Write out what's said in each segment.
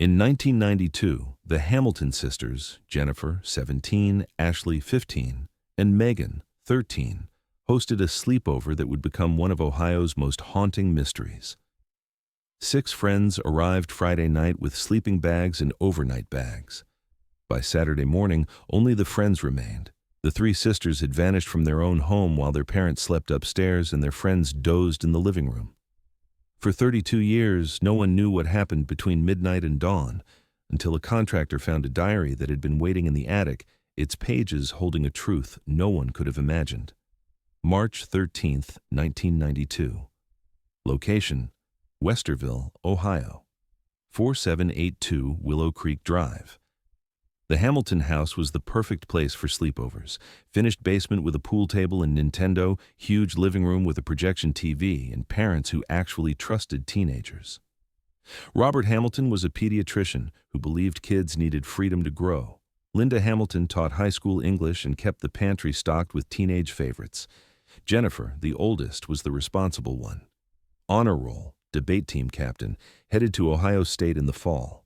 In 1992, the Hamilton sisters, Jennifer, 17, Ashley, 15, and Megan, 13, hosted a sleepover that would become one of Ohio's most haunting mysteries. 6 friends arrived Friday night with sleeping bags and overnight bags. By Saturday morning, only the friends remained. The 3 sisters had vanished from their own home while their parents slept upstairs and their friends dozed in the living room. For 32 years, no one knew what happened between midnight and dawn, until a contractor found a diary that had been waiting in the attic, its pages holding a truth no one could have imagined. March 13, 1992. Location: Westerville, Ohio. 4782 Willow Creek Drive. The Hamilton house was the perfect place for sleepovers. Finished basement with a pool table and Nintendo, huge living room with a projection TV, and parents who actually trusted teenagers. Robert Hamilton was a pediatrician who believed kids needed freedom to grow. Linda Hamilton taught high school English and kept the pantry stocked with teenage favorites. Jennifer, the oldest, was the responsible one. Honor roll, debate team captain, headed to Ohio State in the fall.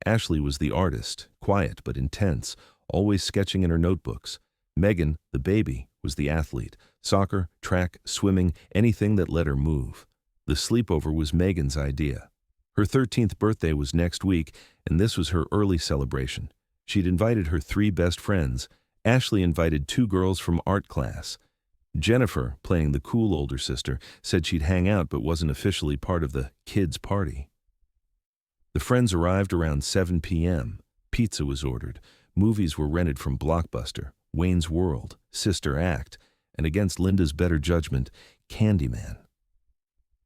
Ashley was the artist, quiet but intense, always sketching in her notebooks. Megan, the baby, was the athlete, soccer, track, swimming, anything that let her move. The sleepover was Megan's idea. Her 13th birthday was next week, and this was her early celebration. She'd invited her 3 best friends. Ashley invited 2 girls from art class. Jennifer, playing the cool older sister, said she'd hang out but wasn't officially part of the kids' party. The friends arrived around 7 p.m. Pizza was ordered. Movies were rented from Blockbuster, Wayne's World, Sister Act, and against Linda's better judgment, Candyman.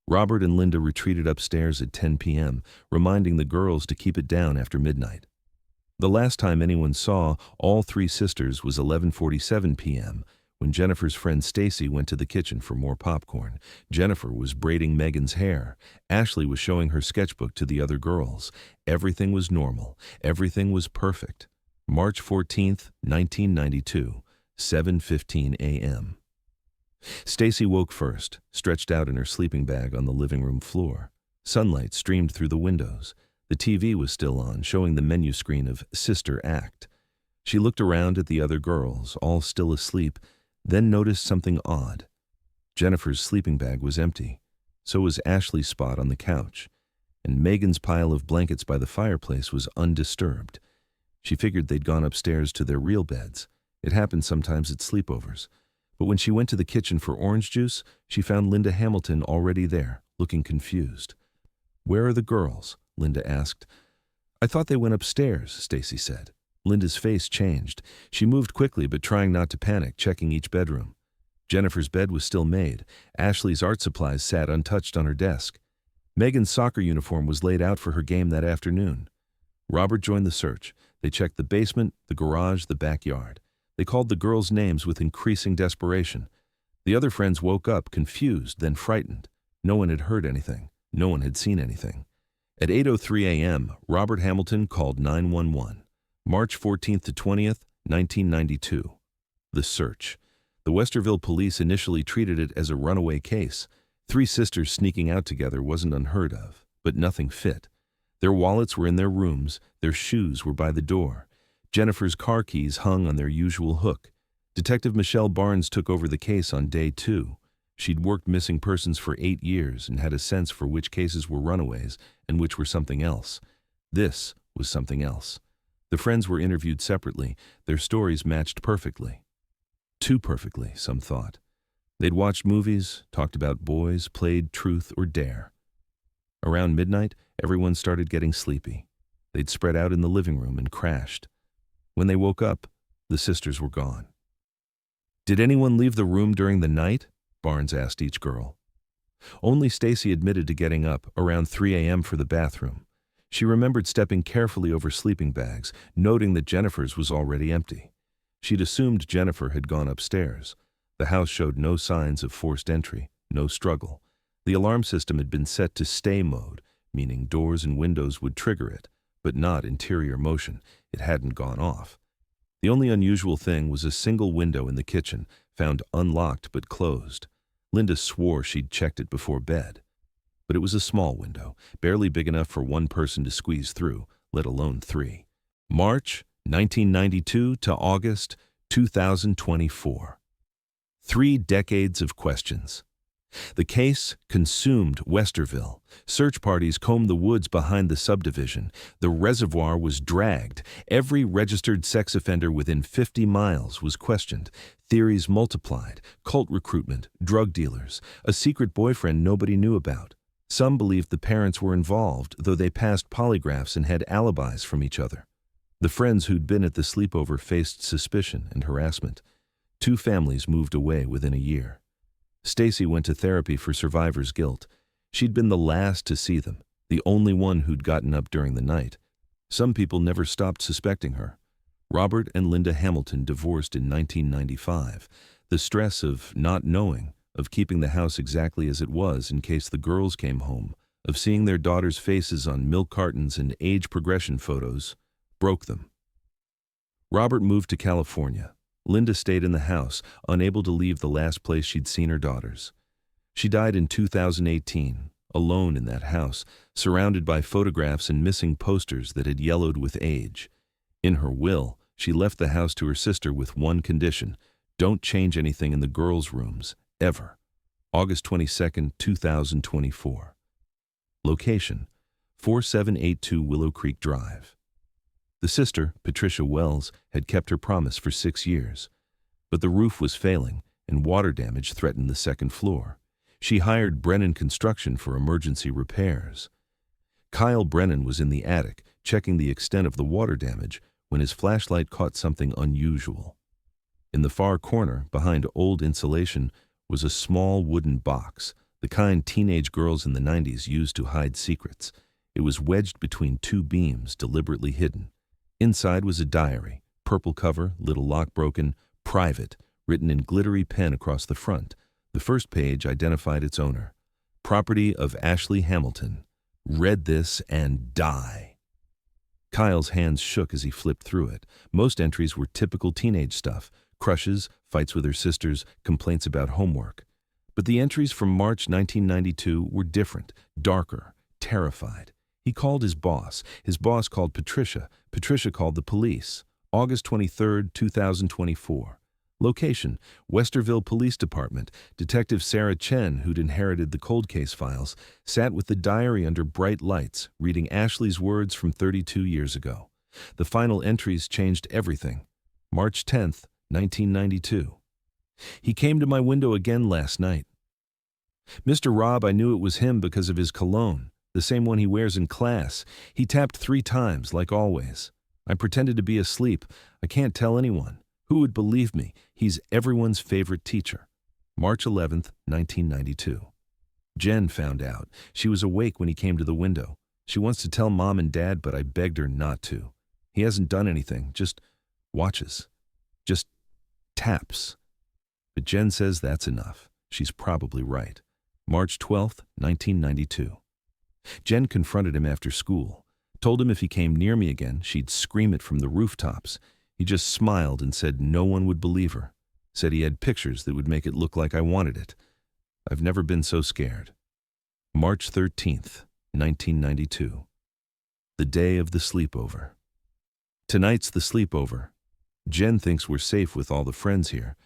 Robert and Linda retreated upstairs at 10 p.m., reminding the girls to keep it down after midnight. The last time anyone saw all 3 sisters was 11:47 p.m., when Jennifer's friend Stacy went to the kitchen for more popcorn. Jennifer was braiding Megan's hair. Ashley was showing her sketchbook to the other girls. Everything was normal. Everything was perfect. March 14, 1992, 7:15 a.m. Stacy woke first, stretched out in her sleeping bag on the living room floor. Sunlight streamed through the windows. The TV was still on, showing the menu screen of Sister Act. She looked around at the other girls, all still asleep, then noticed something odd. Jennifer's sleeping bag was empty. So was Ashley's spot on the couch, and Megan's pile of blankets by the fireplace was undisturbed. She figured they'd gone upstairs to their real beds. It happened sometimes at sleepovers. But when she went to the kitchen for orange juice, she found Linda Hamilton already there, looking confused. "Where are the girls?" Linda asked. "I thought they went upstairs," Stacy said. Linda's face changed. She moved quickly but trying not to panic, checking each bedroom. Jennifer's bed was still made. Ashley's art supplies sat untouched on her desk. Megan's soccer uniform was laid out for her game that afternoon. Robert joined the search. They checked the basement, the garage, the backyard. They called the girls' names with increasing desperation. The other friends woke up, confused, then frightened. No one had heard anything. No one had seen anything. At 8:03 a.m., Robert Hamilton called 911. March 14th to 20th, 1992. The search. The Westerville police initially treated it as a runaway case. 3 sisters sneaking out together wasn't unheard of, but nothing fit. Their wallets were in their rooms, their shoes were by the door. Jennifer's car keys hung on their usual hook. Detective Michelle Barnes took over the case on day 2. She'd worked missing persons for 8 years and had a sense for which cases were runaways and which were something else. This was something else. The friends were interviewed separately. Their stories matched perfectly. Too perfectly, some thought. They'd watched movies, talked about boys, played truth or dare. Around midnight, everyone started getting sleepy. They'd spread out in the living room and crashed. When they woke up, the sisters were gone. "Did anyone leave the room during the night?" Barnes asked each girl. Only Stacy admitted to getting up around 3 a.m. for the bathroom. She remembered stepping carefully over sleeping bags, noting that Jennifer's was already empty. She'd assumed Jennifer had gone upstairs. The house showed no signs of forced entry, no struggle. The alarm system had been set to stay mode, meaning doors and windows would trigger it, but not interior motion. It hadn't gone off. The only unusual thing was a single window in the kitchen, found unlocked but closed. Linda swore she'd checked it before bed. But it was a small window, barely big enough for one person to squeeze through. let alone 3. March 1992 to August 2024. 3 decades of questions. The case consumed Westerville. Search parties combed the woods behind the subdivision. The reservoir was dragged. Every registered sex offender within 50 miles was questioned. Theories multiplied: cult recruitment, drug dealers, a secret boyfriend nobody knew about. Some believed the parents were involved, though they passed polygraphs and had alibis from each other. The friends who'd been at the sleepover faced suspicion and harassment. 2 families moved away within a year. Stacy went to therapy for survivor's guilt. She'd been the last to see them, the only one who'd gotten up during the night. Some people never stopped suspecting her. Robert and Linda Hamilton divorced in 1995. The stress of not knowing, of keeping the house exactly as it was in case the girls came home, of seeing their daughters' faces on milk cartons and age progression photos, broke them. Robert moved to California. Linda stayed in the house, unable to leave the last place she'd seen her daughters. She died in 2018, alone in that house, surrounded by photographs and missing posters that had yellowed with age. In her will, she left the house to her sister with one condition: don't change anything in the girls' rooms, ever. August 22, 2024. Location: 4782 Willow Creek Drive. The sister, Patricia Wells, had kept her promise for 6 years. But the roof was failing, and water damage threatened the second floor. She hired Brennan Construction for emergency repairs. Kyle Brennan was in the attic, checking the extent of the water damage, when his flashlight caught something unusual. In the far corner, behind old insulation, was a small wooden box, the kind teenage girls in the 90s used to hide secrets. It was wedged between 2 beams, deliberately hidden. Inside was a diary, purple cover, little lock broken, private, written in glittery pen across the front. The first page identified its owner: property of Ashley Hamilton. Read this and die. Kyle's hands shook as he flipped through it. Most entries were typical teenage stuff: crushes, fights with her sisters, complaints about homework. But the entries from March 1992 were different, darker, terrified. He called his boss. His boss called Patricia. Patricia called the police. August 23, 2024. Location: Westerville Police Department. Detective Sarah Chen, who'd inherited the cold case files, sat with the diary under bright lights, reading Ashley's words from 32 years ago. The final entries changed everything. March 10, 1992. He came to my window again last night. Mr. Rob, I knew it was him because of his cologne, the same one he wears in class. He tapped 3 times, like always. I pretended to be asleep. I can't tell anyone. Who would believe me? He's everyone's favorite teacher. March 11th, 1992. Jen found out. She was awake when he came to the window. She wants to tell Mom and Dad, but I begged her not to. He hasn't done anything, just watches. Just taps. But Jen says that's enough. She's probably right. March 12th, 1992. Jen confronted him after school, told him if he came near me again, she'd scream it from the rooftops. He just smiled and said no one would believe her, said he had pictures that would make it look like I wanted it. I've never been so scared. March 13th, 1992. The day of the sleepover. Tonight's the sleepover. Jen thinks we're safe with all the friends here,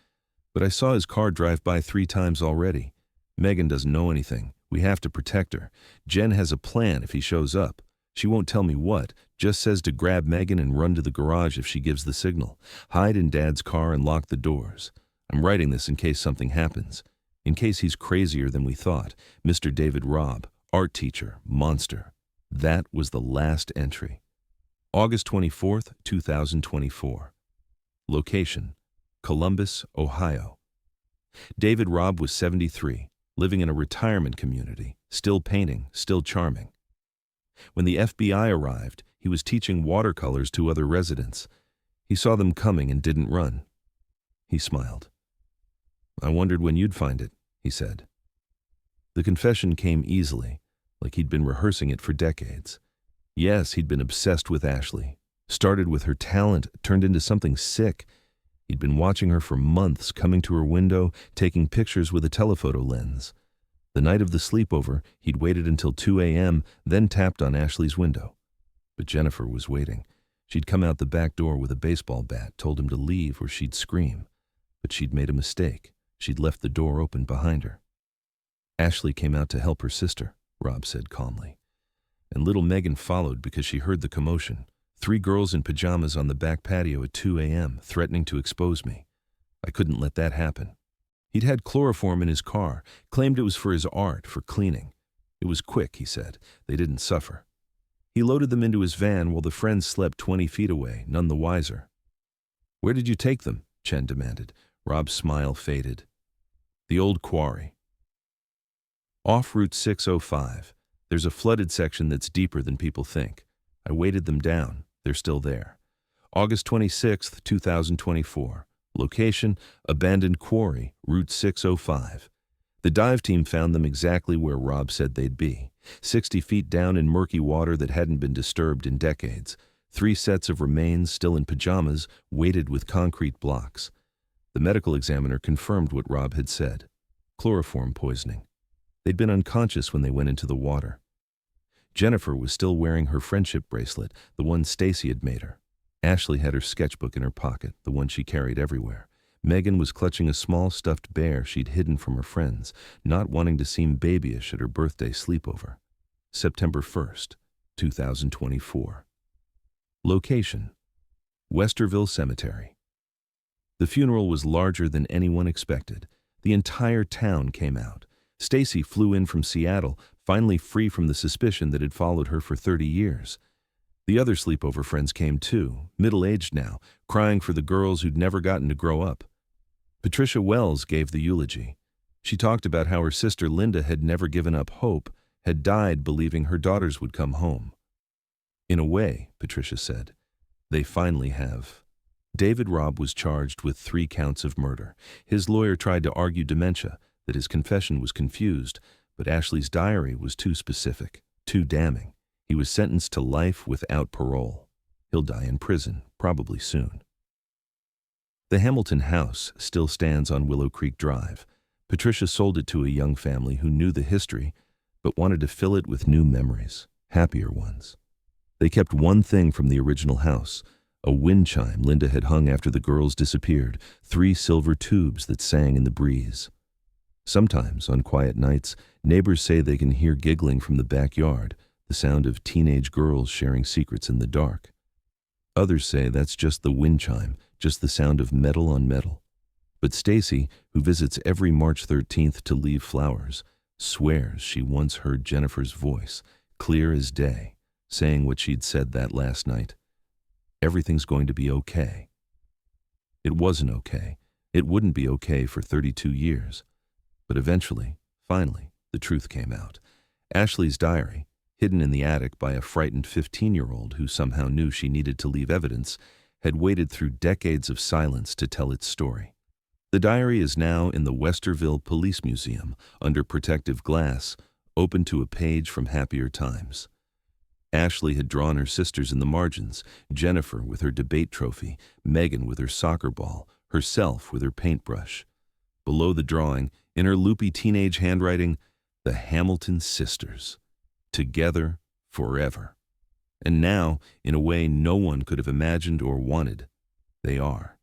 but I saw his car drive by 3 times already. Megan doesn't know anything. We have to protect her. Jen has a plan if he shows up. She won't tell me what, just says to grab Megan and run to the garage if she gives the signal. Hide in Dad's car and lock the doors. I'm writing this in case something happens. In case he's crazier than we thought. Mr. David Robb, art teacher, monster. That was the last entry. August 24th, 2024. Location: Columbus, Ohio. David Robb was 73. Living in a retirement community, still painting, still charming. When the FBI arrived, he was teaching watercolors to other residents. He saw them coming and didn't run. He smiled. I wondered when you'd find it, he said. The confession came easily, like he'd been rehearsing it for decades. Yes, he'd been obsessed with Ashley. Started with her talent, turned into something sick. He'd been watching her for months, coming to her window, taking pictures with a telephoto lens. The night of the sleepover, he'd waited until 2 a.m., then tapped on Ashley's window. But Jennifer was waiting. She'd come out the back door with a baseball bat, told him to leave or she'd scream. But she'd made a mistake. She'd left the door open behind her. Ashley came out to help her sister, Rob said calmly. And little Megan followed because she heard the commotion. 3 girls in pajamas on the back patio at 2 a.m., threatening to expose me. I couldn't let that happen. He'd had chloroform in his car, claimed it was for his art, for cleaning. It was quick, he said. They didn't suffer. He loaded them into his van while the friends slept 20 feet away, none the wiser. "Where did you take them?" Chen demanded. Rob's smile faded. "The old quarry. Off Route 605. There's a flooded section that's deeper than people think. I weighted them down. They're still there. August 26th, 2024. Location, abandoned quarry, Route 605. The dive team found them exactly where Rob said they'd be, 60 feet down in murky water that hadn't been disturbed in decades. 3 sets of remains still in pajamas, weighted with concrete blocks. The medical examiner confirmed what Rob had said. Chloroform poisoning. They'd been unconscious when they went into the water. Jennifer was still wearing her friendship bracelet, the one Stacy had made her. Ashley had her sketchbook in her pocket, the one she carried everywhere. Megan was clutching a small stuffed bear she'd hidden from her friends, not wanting to seem babyish at her birthday sleepover. September 1st, 2024. Location: Westerville Cemetery. The funeral was larger than anyone expected. The entire town came out. Stacy flew in from Seattle, finally free from the suspicion that had followed her for 30 years. The other sleepover friends came too, middle-aged now, crying for the girls who'd never gotten to grow up. Patricia Wells gave the eulogy. She talked about how her sister Linda had never given up hope, had died believing her daughters would come home. "In a way," Patricia said, "they finally have." David Robb was charged with 3 counts of murder. His lawyer tried to argue dementia, that his confession was confused, but Ashley's diary was too specific, too damning. He was sentenced to life without parole. He'll die in prison, probably soon. The Hamilton house still stands on Willow Creek Drive. Patricia sold it to a young family who knew the history, but wanted to fill it with new memories, happier ones. They kept one thing from the original house, a wind chime Linda had hung after the girls disappeared, 3 silver tubes that sang in the breeze. Sometimes, on quiet nights, neighbors say they can hear giggling from the backyard, the sound of teenage girls sharing secrets in the dark. Others say that's just the wind chime, just the sound of metal on metal. But Stacy, who visits every March 13th to leave flowers, swears she once heard Jennifer's voice, clear as day, saying what she'd said that last night. Everything's going to be okay. It wasn't okay. It wouldn't be okay for 32 years. But eventually, finally, the truth came out. Ashley's diary, hidden in the attic by a frightened 15-year-old who somehow knew she needed to leave evidence, had waded through decades of silence to tell its story. The diary is now in the Westerville Police Museum, under protective glass, open to a page from happier times. Ashley had drawn her sisters in the margins, Jennifer with her debate trophy, Megan with her soccer ball, herself with her paintbrush. Below the drawing, in her loopy teenage handwriting, the Hamilton sisters. Together, forever. And now, in a way no one could have imagined or wanted, they are.